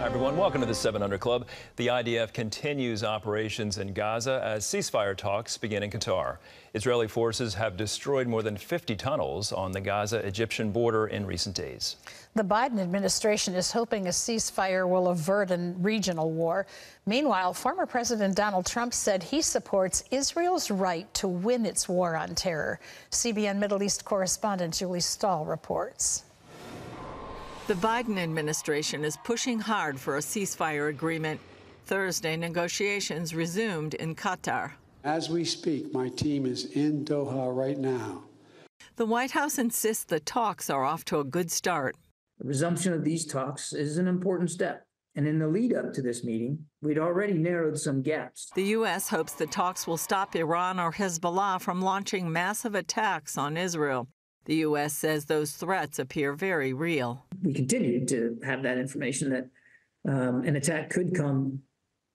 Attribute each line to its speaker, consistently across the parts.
Speaker 1: Hi, everyone. Welcome to the 7 Under Club. The IDF continues operations in Gaza as ceasefire talks begin in Qatar. Israeli forces have destroyed more than 50 tunnels on the Gaza-Egyptian border in recent days.
Speaker 2: The Biden administration is hoping a ceasefire will avert a regional war. Meanwhile, former President Donald Trump said he supports Israel's right to win its war on terror. CBN Middle East correspondent Julie Stahl reports.
Speaker 3: The Biden administration is pushing hard for a ceasefire agreement. Thursday, negotiations resumed in Qatar.
Speaker 4: As we speak, my team is in Doha right now.
Speaker 3: The White House insists the talks are off to a good start.
Speaker 5: The resumption of these talks is an important step. And in the lead up to this meeting, we'd already narrowed some gaps.
Speaker 3: The U.S. hopes the talks will stop Iran or Hezbollah from launching massive attacks on Israel. The U.S. says those threats appear very real.
Speaker 5: We continue to have that information that an attack could come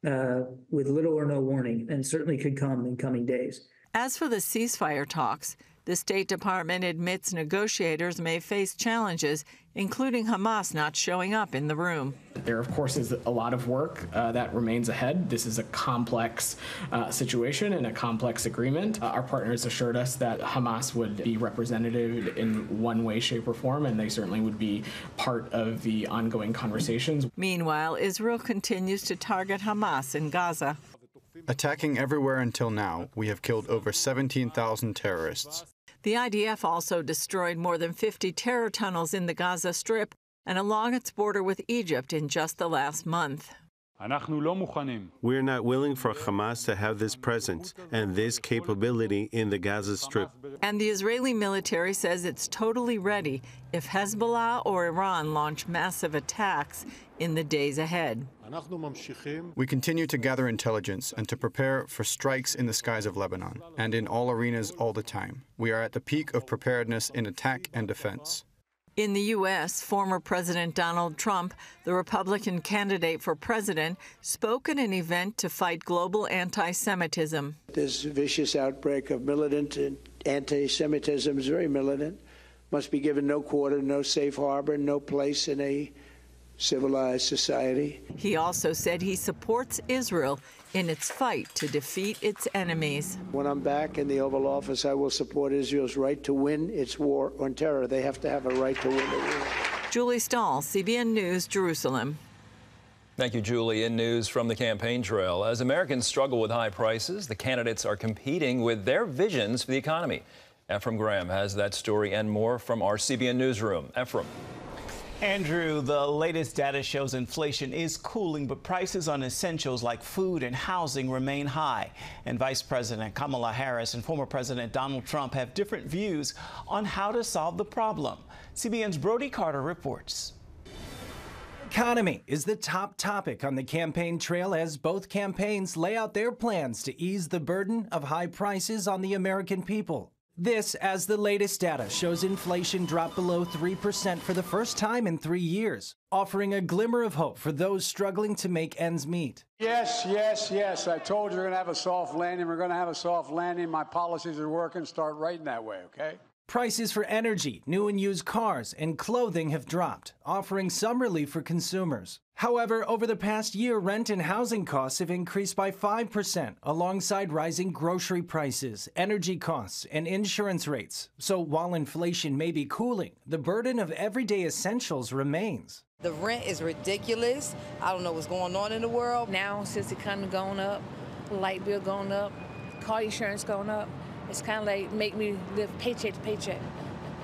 Speaker 5: with little or no warning, and certainly could come in coming days.
Speaker 3: As for the ceasefire talks, the State Department admits negotiators may face challenges, including Hamas not showing up in the room.
Speaker 6: There, of course, is a lot of work that remains ahead. This is a complex situation and a complex agreement. Our partners assured us that Hamas would be represented in one way, shape, or form, and they certainly would be part of the ongoing conversations.
Speaker 3: Meanwhile, Israel continues to target Hamas in Gaza.
Speaker 7: Attacking everywhere until now, we have killed over 17,000 terrorists.
Speaker 3: The IDF also destroyed more than 50 terror tunnels in the Gaza Strip and along its border with Egypt in just the last month.
Speaker 8: We are not willing for Hamas to have this presence and this capability in the Gaza Strip.
Speaker 3: And the Israeli military says it's totally ready if Hezbollah or Iran launch massive attacks in the days ahead.
Speaker 7: We continue to gather intelligence and to prepare for strikes in the skies of Lebanon and in all arenas all the time. We are at the peak of preparedness in attack and defense.
Speaker 3: In the U.S., former President Donald Trump, the Republican candidate for president, spoke at an event to fight global anti-Semitism.
Speaker 9: This vicious outbreak of militant anti-Semitism is very militant, must be given no quarter, no safe harbor, no place in a civilized society.
Speaker 3: He also said he supports Israel in its fight to defeat its enemies.
Speaker 9: When I'm back in the Oval Office, I will support Israel's right to win its war on terror. They have to have a right to win the war.
Speaker 3: Julie Stahl, CBN News, Jerusalem.
Speaker 1: Thank you, Julie. In news from the campaign trail, as Americans struggle with high prices, the candidates are competing with their visions for the economy. Ephraim Graham has that story and more from our CBN newsroom. Ephraim.
Speaker 10: Andrew, the latest data shows inflation is cooling, but prices on essentials like food and housing remain high. And Vice President Kamala Harris and former President Donald Trump have different views on how to solve the problem. CBN's Brody Carter reports.
Speaker 11: Economy is the top topic on the campaign trail as both campaigns lay out their plans to ease the burden of high prices on the American people. This as the latest data shows inflation dropped below 3% for the first time in 3 years, offering a glimmer of hope for those struggling to make ends meet.
Speaker 4: Yes, yes, yes. I told you we're going to have a soft landing. We're going to have a soft landing. My policies are working. Start writing that way, okay?
Speaker 11: Prices for energy, new and used cars, and clothing have dropped, offering some relief for consumers. However, over the past year, rent and housing costs have increased by 5%, alongside rising grocery prices, energy costs, and insurance rates. So while inflation may be cooling, the burden of everyday essentials remains.
Speaker 12: The rent is ridiculous. I don't know what's going on in the world.
Speaker 13: Now, since the economy going up, light bill going up, car insurance going up, it's kind of like make me live paycheck to paycheck,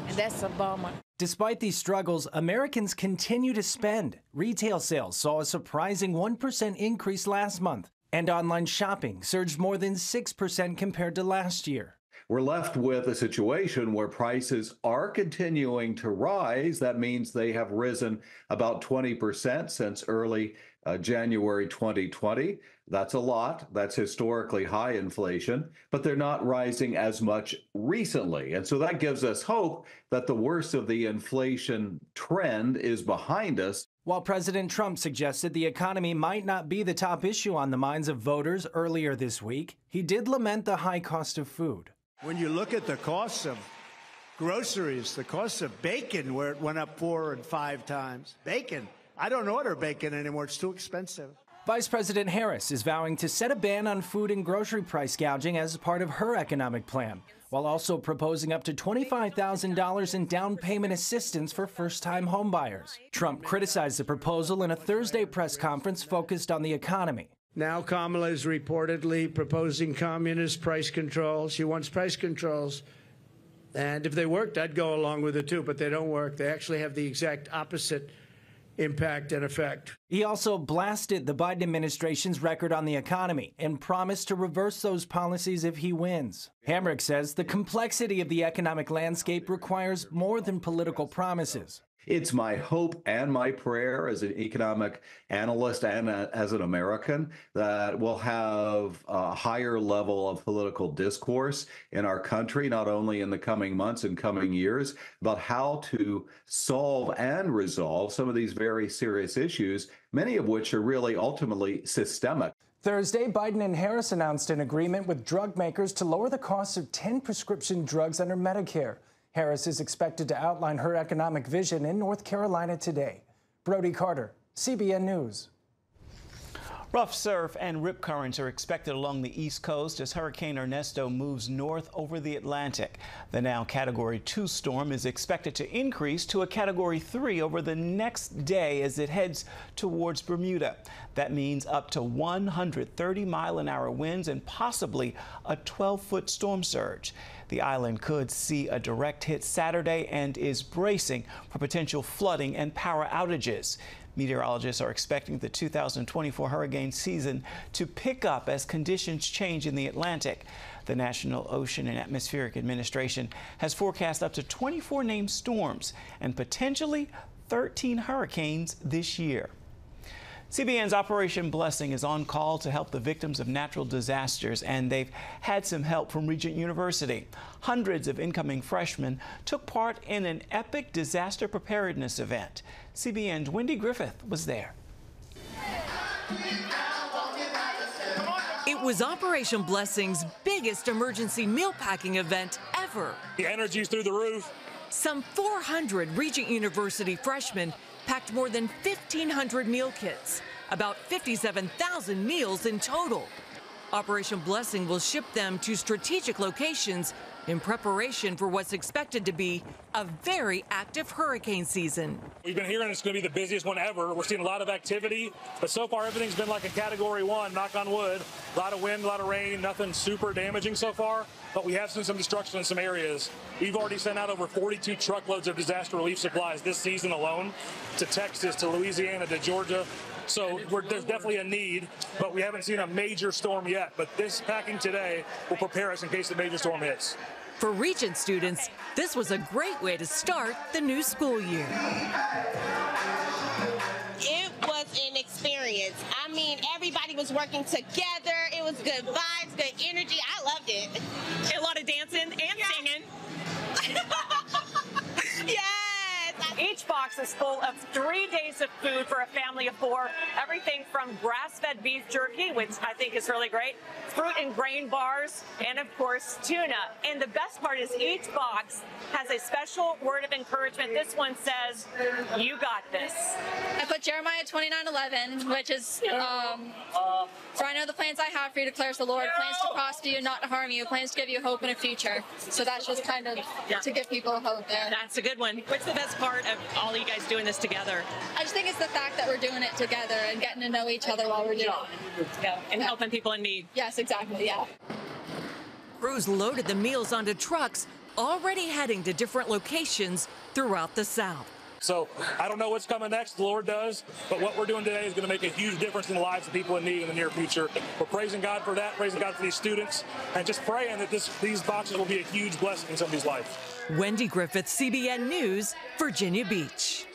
Speaker 13: and that's a bummer.
Speaker 11: Despite these struggles, Americans continue to spend. Retail sales saw a surprising 1% increase last month, and online shopping surged more than 6% compared to last year.
Speaker 14: We're left with a situation where prices are continuing to rise. That means they have risen about 20% since early January 2020. That's a lot. That's historically high inflation, but they're not rising as much recently. And so that gives us hope that the worst of the inflation trend is behind us.
Speaker 11: While President Trump suggested the economy might not be the top issue on the minds of voters earlier this week, he did lament the high cost of food.
Speaker 15: When you look at the costs of groceries, the cost of bacon, where it went up 4 and 5 times. Bacon. I don't order bacon anymore. It's too expensive.
Speaker 11: Vice President Harris is vowing to set a ban on food and grocery price gouging as part of her economic plan, while also proposing up to $25,000 in down payment assistance for first-time homebuyers. Trump criticized the proposal in a Thursday press conference focused on the economy.
Speaker 9: Now Kamala is reportedly proposing communist price controls. She wants price controls. And if they worked, I'd go along with it too, but they don't work. They actually have the exact opposite impact and effect.
Speaker 11: He also blasted the Biden administration's record on the economy and promised to reverse those policies if he wins. Hamrick says the complexity of the economic landscape requires more than political promises.
Speaker 14: It's my hope and my prayer as an economic analyst and as an American that we'll have a higher level of political discourse in our country, not only in the coming months and coming years, about how to solve and resolve some of these very serious issues, many of which are really ultimately systemic.
Speaker 11: Thursday, Biden and Harris announced an agreement with drug makers to lower the cost of 10 prescription drugs under Medicare. Harris is expected to outline her economic vision in North Carolina today. Brody Carter, CBN News.
Speaker 10: Rough surf and rip currents are expected along the East Coast as Hurricane Ernesto moves north over the Atlantic. The now Category 2 storm is expected to increase to a Category 3 over the next day as it heads towards Bermuda. That means up to 130-mile-an-hour winds and possibly a 12-foot storm surge. The island could see a direct hit Saturday and is bracing for potential flooding and power outages. Meteorologists are expecting the 2024 hurricane season to pick up as conditions change in the Atlantic. The National Ocean and Atmospheric Administration has forecast up to 24 named storms and potentially 13 hurricanes this year. CBN's Operation Blessing is on call to help the victims of natural disasters, and they've had some help from Regent University. Hundreds of incoming freshmen took part in an epic disaster preparedness event. CBN's Wendy Griffith was there.
Speaker 16: It was Operation Blessing's biggest emergency meal packing event ever.
Speaker 17: The energy's through the roof.
Speaker 16: Some 400 Regent University freshmen packed more than 1,500 meal kits, about 57,000 meals in total. Operation Blessing will ship them to strategic locations in preparation for what's expected to be a very active hurricane season.
Speaker 17: We've been hearing it's going to be the busiest one ever. We're seeing a lot of activity, but so far everything's been like a Category 1, knock on wood. A lot of wind, a lot of rain, nothing super damaging so far, but we have seen some destruction in some areas. We've already sent out over 42 truckloads of disaster relief supplies this season alone to Texas, to Louisiana, to Georgia. So there's definitely a need, but we haven't seen a major storm yet. But this packing today will prepare us in case the major storm hits.
Speaker 16: For Regent students, this was a great way to start the new school year.
Speaker 18: It was an experience. I mean, everybody was working together. It was good vibes, good energy. I loved it.
Speaker 19: A lot of dancing and singing.
Speaker 18: Yes.
Speaker 19: Each box is full of 3 days of food for a family of 4. Everything from grass-fed beef jerky, which I think is really great, fruit and grain bars, and of course, tuna. And the best part is each box has a special word of encouragement. This one says, "You got this."
Speaker 20: I put Jeremiah 29:11, which is, for I know the plans I have for you, declares the Lord, plans to prosper you, not to harm you, plans to give you hope and a future. So that's just kind of to give people hope there.
Speaker 19: That's a good one. What's the best part of all you guys doing this together?
Speaker 20: I just think it's the fact that we're doing it together and getting to know each other while we're doing it.
Speaker 19: Yeah, and helping people in need.
Speaker 20: Yes, exactly, yeah.
Speaker 16: Crews loaded the meals onto trucks, already heading to different locations throughout the South.
Speaker 17: So I don't know what's coming next, the Lord does, but what we're doing today is going to make a huge difference in the lives of people in need in the near future. We're praising God for that, praising God for these students, and just praying that these boxes will be a huge blessing in somebody's life.
Speaker 16: Wendy Griffith, CBN News, Virginia Beach.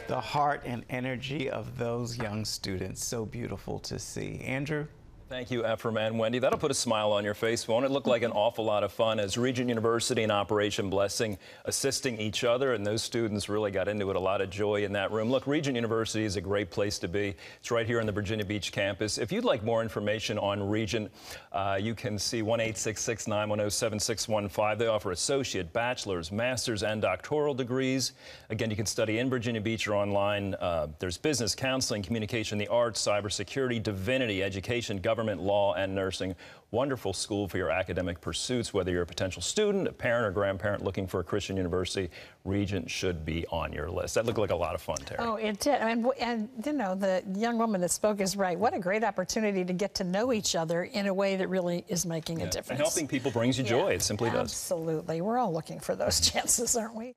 Speaker 10: The heart and energy of those young students, so beautiful to see. Andrew?
Speaker 1: Thank you, Ephraim and Wendy. That'll put a smile on your face, won't it? Look like an awful lot of fun as Regent University and Operation Blessing assisting each other, and those students really got into it. A lot of joy in that room. Look, Regent University is a great place to be. It's right here on the Virginia Beach campus. If you'd like more information on Regent, you can see 1-866-910-7615. They offer associate, bachelor's, master's, and doctoral degrees. Again, you can study in Virginia Beach or online. There's business, counseling, communication, the arts, cybersecurity, divinity, education, government, law, and nursing. Wonderful school for your academic pursuits. Whether you're a potential student, a parent, or grandparent looking for a Christian university, Regent should be on your list. That looked like a lot of fun, Terry.
Speaker 2: Oh, it did. I mean, and you know, the young woman that spoke is right. What a great opportunity to get to know each other in a way that really is making a difference.
Speaker 1: And helping people brings you joy. It simply does.
Speaker 2: Absolutely. We're all looking for those chances, aren't we?